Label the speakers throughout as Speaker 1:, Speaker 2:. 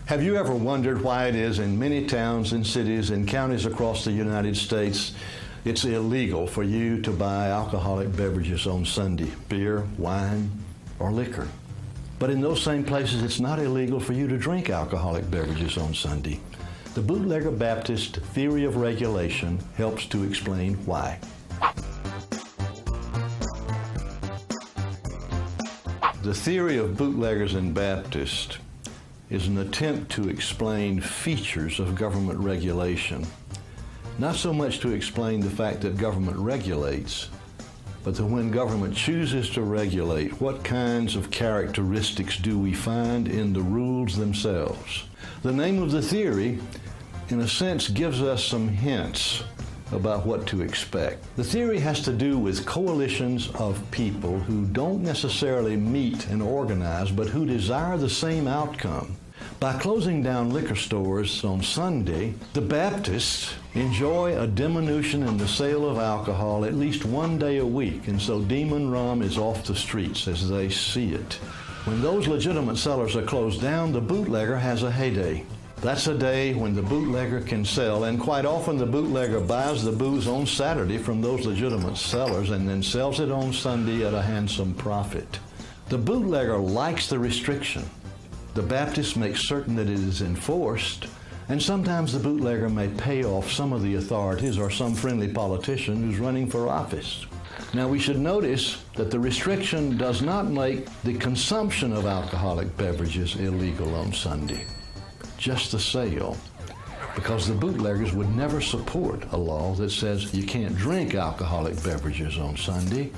Speaker 1: Have you ever wondered why it is in many towns and cities and counties across the United States it's illegal for you to buy alcoholic beverages on Sunday, beer, wine, or liquor? But in those same places, it's not illegal for you to drink alcoholic beverages on Sunday. The Bootlegger Baptist theory of regulation helps to explain why. The theory of Bootleggers and Baptists is an attempt to explain features of government regulation. Not so much to explain the fact that government regulates, but that when government chooses to regulate, what kinds of characteristics do we find in the rules themselves? The name of the theory, in a sense, gives us some hints about what to expect. The theory has to do with coalitions of people who don't necessarily meet and organize, but who desire the same outcome. By closing down liquor stores on Sunday, the Baptists enjoy a diminution in the sale of alcohol at least one day a week, and so demon rum is off the streets as they see it. When those legitimate sellers are closed down, the bootlegger has a heyday. That's a day when the bootlegger can sell, and quite often the bootlegger buys the booze on Saturday from those legitimate sellers and then sells it on Sunday at a handsome profit. The bootlegger likes the restriction. The Baptist makes certain that it is enforced, and sometimes the bootlegger may pay off some of the authorities or some friendly politician who's running for office. Now, we should notice that the restriction does not make the consumption of alcoholic beverages illegal on Sunday, just the sale, because the bootleggers would never support a law that says you can't drink alcoholic beverages on Sunday.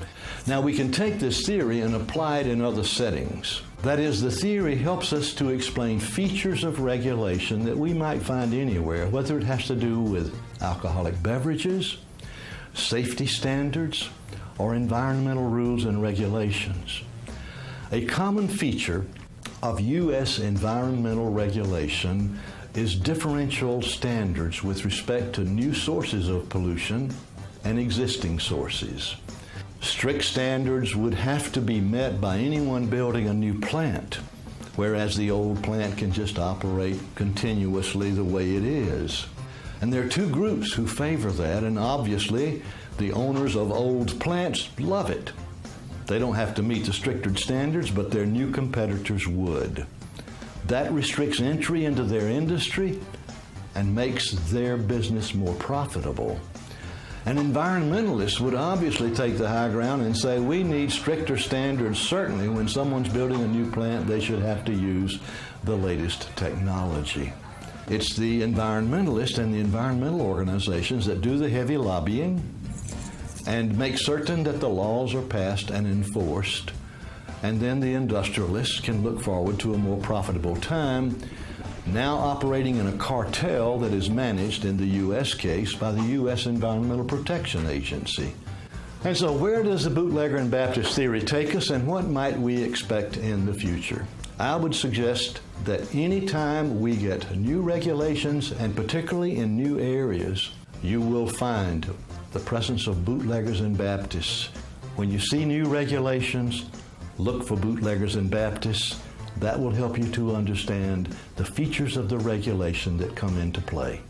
Speaker 1: Now, we can take this theory and apply it in other settings. That is, the theory helps us to explain features of regulation that we might find anywhere, whether it has to do with alcoholic beverages, safety standards, or environmental rules and regulations. A common feature of U.S. environmental regulation is differential standards with respect to new sources of pollution and existing sources. Strict standards would have to be met by anyone building a new plant, whereas the old plant can just operate continuously the way it is. And there are two groups who favor that, and obviously the owners of old plants love it. They don't have to meet the stricter standards, but their new competitors would. That restricts entry into their industry and makes their business more profitable. And environmentalists would obviously take the high ground and say, we need stricter standards. Certainly, when someone's building a new plant, they should have to use the latest technology. It's the environmentalists and the environmental organizations that do the heavy lobbying and make certain that the laws are passed and enforced. And then the industrialists can look forward to a more profitable time, now operating in a cartel that is managed, in the U.S. case, by the U.S. Environmental Protection Agency. And so where does the Bootlegger and Baptist theory take us, and what might we expect in the future? I would suggest that any time we get new regulations, and particularly in new areas, you will find the presence of bootleggers and Baptists. When you see new regulations, look for bootleggers and Baptists. That will help you to understand the features of the regulation that come into play.